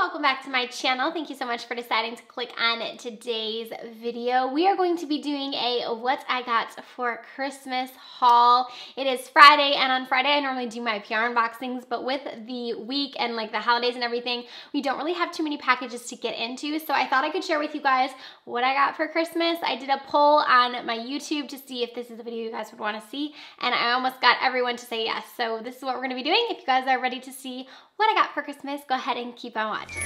welcome back to my channel. Thank you so much for deciding to click on today's video. We are going to be doing a what I got for Christmas haul. It is Friday, and on Friday I normally do my PR unboxings, but with the week and like the holidays and everything, we don't really have too many packages to get into, so I thought I could share with you guys what I got for Christmas. I did a poll on my YouTube to see if this is a video you guys would want to see, and I almost got everyone to say yes, so this is what we're going to be doing. If you guys are ready to see what I got for Christmas, go ahead and keep on watching.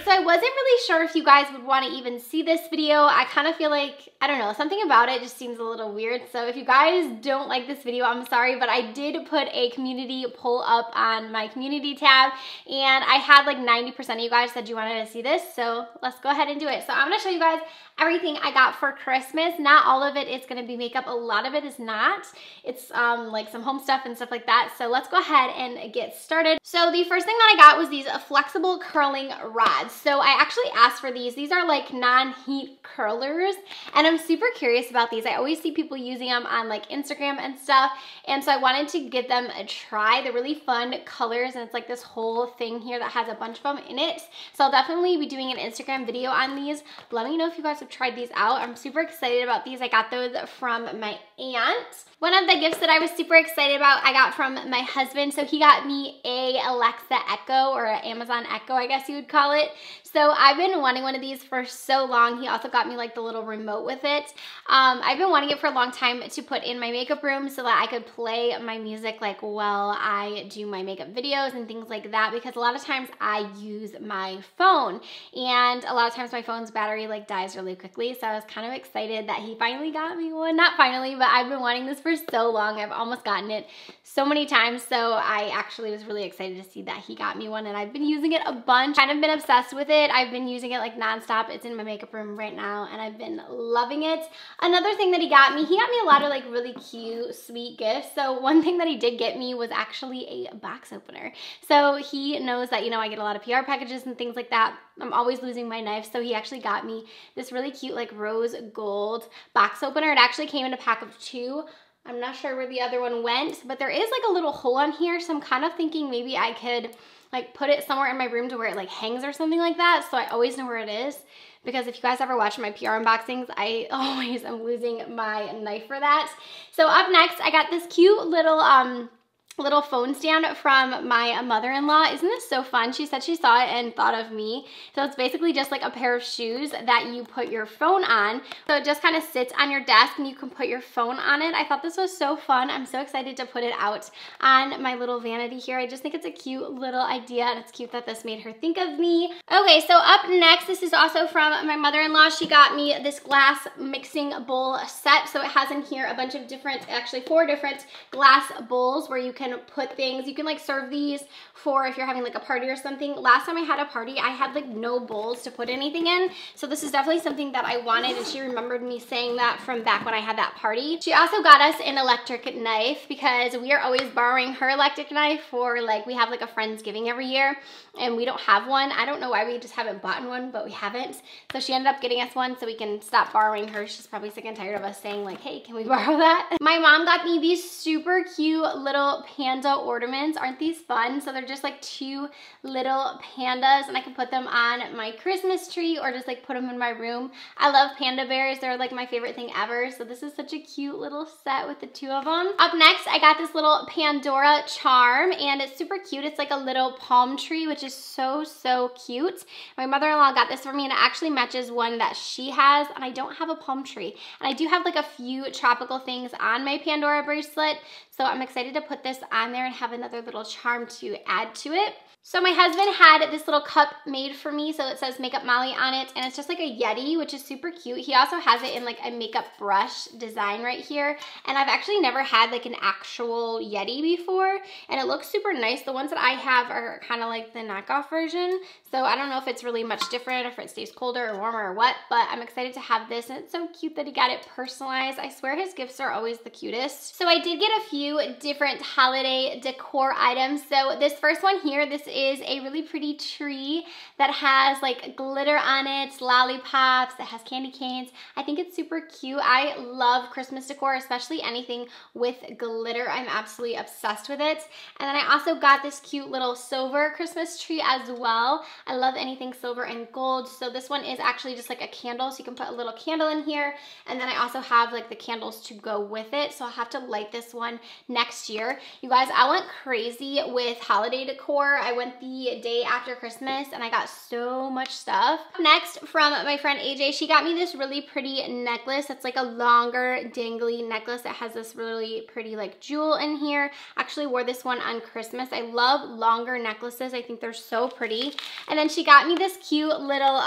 I wasn't really sure if you guys would want to even see this video. I kind of feel like, I don't know, something about it just seems a little weird. So if you guys don't like this video, I'm sorry, but I did put a community poll up on my community tab, and I had like 90% of you guys said you wanted to see this. So let's go ahead and do it. So I'm going to show you guys everything I got for Christmas. Not all of it is going to be makeup. A lot of it is not. It's like some home stuff and stuff like that. So let's go ahead and get started. So the first thing that I got was these flexible curling rods. So I actually asked for these. These are like non-heat curlers, and I'm super curious about these. I always see people using them on like Instagram and stuff, and so I wanted to give them a try. They're really fun colors, and it's like this whole thing here that has a bunch of them in it. So I'll definitely be doing an Instagram video on these. Let me know if you guys have tried these out. I'm super excited about these. I got those from my aunt. One of the gifts that I was super excited about, I got from my husband. So he got me a Alexa Echo, or an Amazon Echo, I guess you would call it. So I've been wanting one of these for so long. He also got me like the little remote with it. I've been wanting it for a long time to put in my makeup room so that I could play my music like while I do my makeup videos and things like that, because a lot of times I use my phone, and a lot of times my phone's battery like dies really quickly. So I was kind of excited that he finally got me one. Not finally, but I've been wanting this for so long. I've almost gotten it so many times. So I actually was really excited to see that he got me one, and I've been using it a bunch. Kind of been obsessed with it. I've been using it like nonstop. It's in my makeup room right now, and I've been loving it. Another thing that he got me a lot of like really cute, sweet gifts. So one thing that he did get me was actually a box opener. So he knows that, you know, I get a lot of PR packages and things like that. I'm always losing my knife, so he actually got me this really cute like rose gold box opener. It actually came in a pack of 2. I'm not sure where the other one went, but there is like a little hole on here, so I'm kind of thinking maybe I could like put it somewhere in my room to where it like hangs or something like that, so I always know where it is. Because if you guys ever watch my PR unboxings, I always am losing my knife for that. So up next, I got this cute little phone stand from my mother-in-law. Isn't this so fun? She said she saw it and thought of me. So it's basically just like a pair of shoes that you put your phone on. So it just kind of sits on your desk and you can put your phone on it. I thought this was so fun. I'm so excited to put it out on my little vanity here. I just think it's a cute little idea, and it's cute that this made her think of me. Okay, so up next, this is also from my mother-in-law. She got me this glass mixing bowl set. So it has in here a bunch of different, actually 4 different glass bowls where you can put things. You can like serve these for if you're having like a party or something. Last time I had a party, I had like no bowls to put anything in. So this is definitely something that I wanted, and she remembered me saying that from back when I had that party. She also got us an electric knife because we are always borrowing her electric knife for like, we have like a Friendsgiving every year and we don't have one. I don't know why we just haven't bought one, but we haven't. So she ended up getting us one so we can stop borrowing her. She's probably sick and tired of us saying like, hey, can we borrow that? My mom got me these super cute little Panda Ornaments. Aren't these fun? So they're just like 2 little pandas, and I can put them on my Christmas tree or just like put them in my room. I love panda bears. They're like my favorite thing ever. So this is such a cute little set with the 2 of them. Up next, I got this little Pandora Charm, and it's super cute. It's like a little palm tree, which is so, so cute. My mother-in-law got this for me, and it actually matches one that she has, and I don't have a palm tree. And I do have like a few tropical things on my Pandora bracelet, so I'm excited to put this on there and have another little charm to add to it. So my husband had this little cup made for me, so it says Makeup Molly on it, and it's just like a Yeti, which is super cute. He also has it in like a makeup brush design right here, and I've actually never had like an actual Yeti before, and it looks super nice. The ones that I have are kind of like the knockoff version, so I don't know if it's really much different, if it stays colder or warmer or what, but I'm excited to have this, and it's so cute that he got it personalized. I swear his gifts are always the cutest. So I did get a few different holiday holiday decor items. So this first one here, this is a really pretty tree that has like glitter on it, lollipops, it has candy canes. I think it's super cute. I love Christmas decor, especially anything with glitter. I'm absolutely obsessed with it. And then I also got this cute little silver Christmas tree as well. I love anything silver and gold. So this one is actually just like a candle, so you can put a little candle in here. And then I also have like the candles to go with it. So I'll have to light this one next year. You guys, I went crazy with holiday decor. I went the day after Christmas and I got so much stuff. Next, from my friend AJ, she got me this really pretty necklace. It's like a longer dangly necklace that has this really pretty like jewel in here. Actually wore this one on Christmas. I love longer necklaces. I think they're so pretty. And then she got me this cute little,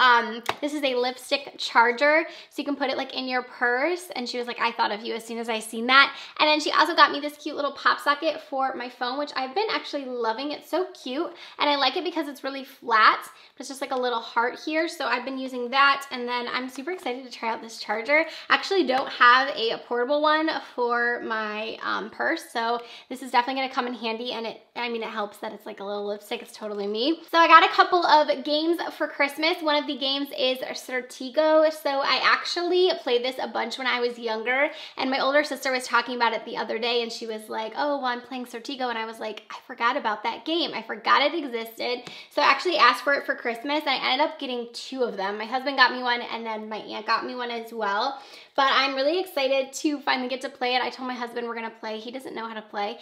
this is a lipstick charger. So you can put it like in your purse. And she was like, I thought of you as soon as I seen that. And then she also got me this cute little pop socket for my phone, which I've been actually loving. It's so cute. And I like it because it's really flat. It's just like a little heart here. So I've been using that. And then I'm super excited to try out this charger. I actually don't have a portable one for my purse. So this is definitely gonna come in handy. And it helps that it's like a little lipstick. It's totally me. So I got a couple of games for Christmas. One of the games is Certigo. So I actually played this a bunch when I was younger. And my older sister was talking about it the other day. And she was like, oh, well, I'm playing Certigo. And I was like, I forgot about that game. I forgot it existed. So I actually asked for it for Christmas. And I ended up getting 2 of them. My husband got me one and then my aunt got me one as well. But I'm really excited to finally get to play it. I told my husband we're gonna play. He doesn't know how to play.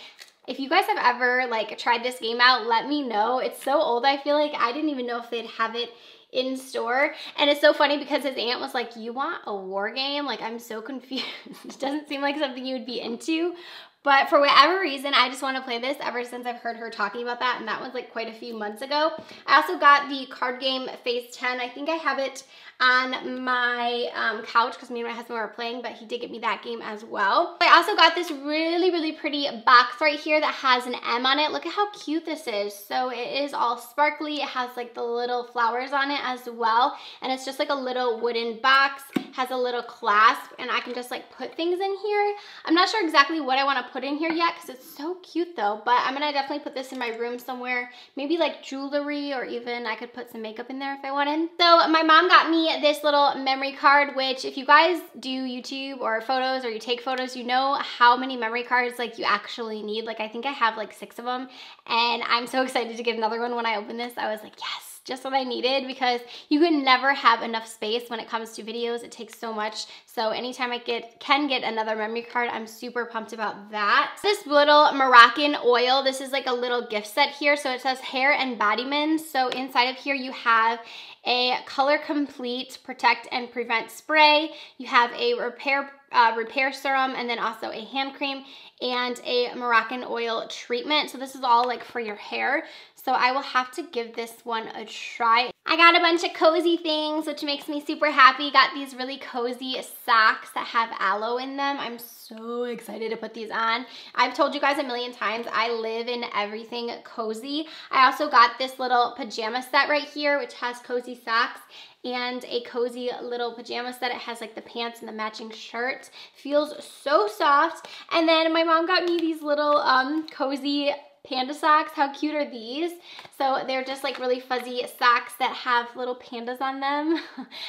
If you guys have ever like tried this game out, let me know. It's so old, I feel like. I didn't even know if they'd have it in store. And it's so funny because his aunt was like, you want a war game? Like, I'm so confused. It doesn't seem like something you would be into. But for whatever reason, I just want to play this ever since I've heard her talking about that, and that was like quite a few months ago. I also got the card game Phase 10. I think I have it on my couch because me and my husband were playing, but he did get me that game as well. I also got this really, really pretty box right here that has an M on it. Look at how cute this is. So it is all sparkly. It has like the little flowers on it as well. And it's just like a little wooden box, has a little clasp, and I can just like put things in here. I'm not sure exactly what I want to put in here yet because it's so cute though, but I'm gonna definitely put this in my room somewhere, maybe like jewelry, or even I could put some makeup in there if I wanted. So my mom got me this little memory card, which if you guys do YouTube or photos or you take photos, you know how many memory cards like you actually need. Like I think I have like 6 of them, and I'm so excited to get another one. When I opened this, I was like, yes, just what I needed, because you can never have enough space when it comes to videos. It takes so much. So anytime I can get another memory card, I'm super pumped about that. This little Moroccan Oil, this is like a little gift set here. So it says hair and body mends. So inside of here you have a color complete protect and prevent spray. You have a repair serum, and then also a hand cream and a Moroccan oil treatment. So this is all like for your hair. So I will have to give this one a try. I got a bunch of cozy things, which makes me super happy. Got these really cozy socks that have aloe in them. I'm so excited to put these on. I've told you guys a million times, I live in everything cozy. I also got this little pajama set right here, which has cozy socks and a cozy little pajama set. It has like the pants and the matching shirt. Feels so soft. And then my mom got me these little cozy Panda Socks. How cute are these? So they're just like really fuzzy socks that have little pandas on them.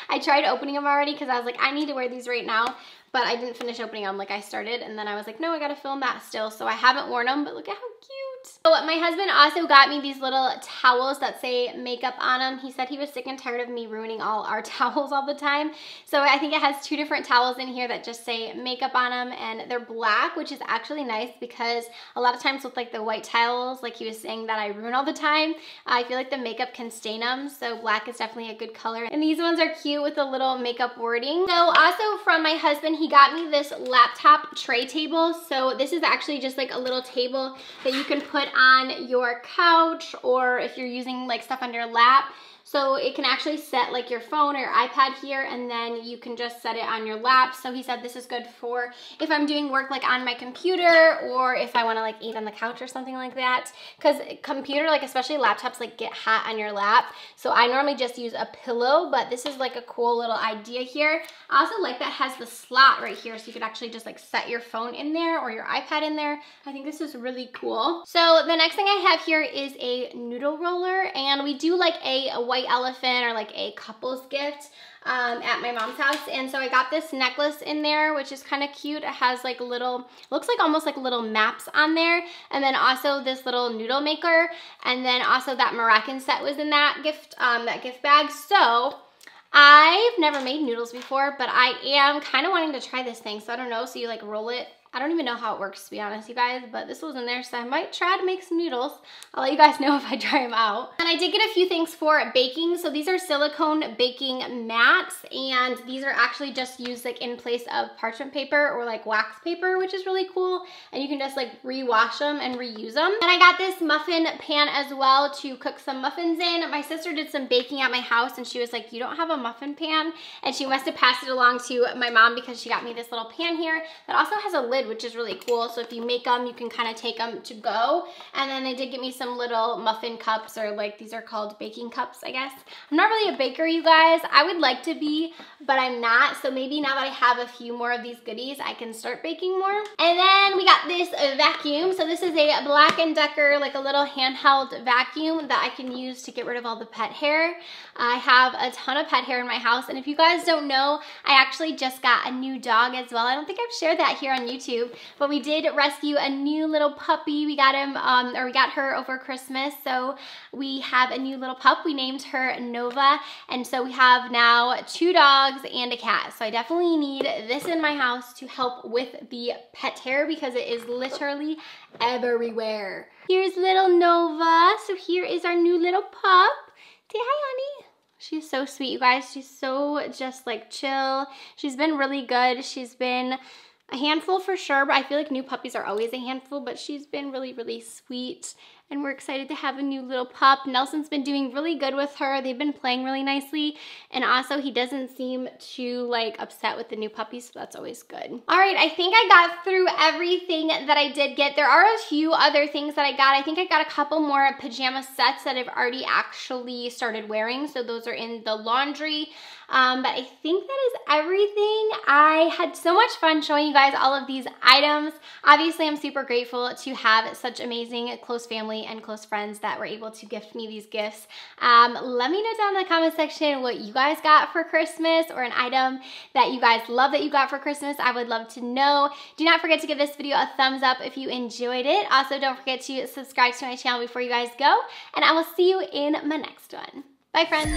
I tried opening them already because I was like, I need to wear these right now, but I didn't finish opening them like I started, and then I was like, no, I gotta film that still. So I haven't worn them, but look at how cute. So my husband also got me these little towels that say makeup on them. He said he was sick and tired of me ruining all our towels all the time. So I think it has 2 different towels in here that just say makeup on them, and they're black, which is actually nice because a lot of times with like the white towels, like he was saying that I ruin all the time, I feel like the makeup can stain them. So black is definitely a good color. And these ones are cute with a little makeup wording. So also from my husband, he got me this laptop tray table. So this is actually just like a little table that you can put on your couch, or if you're using like stuff on your lap. So it can actually set like your phone or your iPad here, and then you can just set it on your lap. So he said this is good for if I'm doing work like on my computer, or if I want to like eat on the couch or something like that. Because computer, like especially laptops, like get hot on your lap. So I normally just use a pillow, but this is like a cool little idea here. I also like that it has the slot right here, so you could actually just like set your phone in there or your iPad in there. I think this is really cool. So the next thing I have here is a noodle roller, and we do like a white elephant or like a couple's gift at my mom's house. And so I got this necklace in there, which is kind of cute. It has like little, looks like almost like little maps on there. And then also this little noodle maker. And then also that Moroccan set was in that gift bag. So I've never made noodles before, but I am kind of wanting to try this thing. So I don't know, so you like roll it. I don't even know how it works, to be honest, you guys, but this was in there, so I might try to make some noodles. I'll let you guys know if I try them out. And I did get a few things for baking. So these are silicone baking mats, and these are actually just used like in place of parchment paper or like wax paper, which is really cool. And you can just like rewash them and reuse them. And I got this muffin pan as well to cook some muffins in. My sister did some baking at my house, and she was like, you don't have a muffin pan? And she must have passed it along to my mom because she got me this little pan here that also has a lid, which is really cool. So if you make them, you can kind of take them to go. And then they did get me some little muffin cups, or like these are called baking cups, I guess. I'm not really a baker, you guys. I would like to be, but I'm not. So maybe now that I have a few more of these goodies, I can start baking more. And then we got this vacuum. So this is a Black & Decker, like a little handheld vacuum that I can use to get rid of all the pet hair. I have a ton of pet hair in my house. And if you guys don't know, I actually just got a new dog as well. I don't think I've shared that here on YouTube, but we did rescue a new little puppy. We got him, we got her over Christmas. So we have a new little pup. We named her Nova. And so we have now 2 dogs and a cat. So I definitely need this in my house to help with the pet hair because it is literally everywhere. Here's little Nova. So here is our new little pup. Say hi, honey. She's so sweet, you guys. She's so just like chill. She's been really good. She's been a handful for sure, but I feel like new puppies are always a handful, but she's been really, really sweet. And we're excited to have a new little pup. Nelson's been doing really good with her. They've been playing really nicely. And also he doesn't seem too like upset with the new puppy, so that's always good. All right, I think I got through everything that I did get. There are a few other things that I got. I think I got a couple more pajama sets that I've already actually started wearing. So those are in the laundry. But I think that is everything. I had so much fun showing you guys all of these items. Obviously, I'm super grateful to have such amazing close family and close friends that were able to gift me these gifts. Let me know down in the comment section what you guys got for Christmas, or an item that you guys love that you got for Christmas. I would love to know. Do not forget to give this video a thumbs up if you enjoyed it. Also, don't forget to subscribe to my channel before you guys go, and I will see you in my next one. Bye, friends.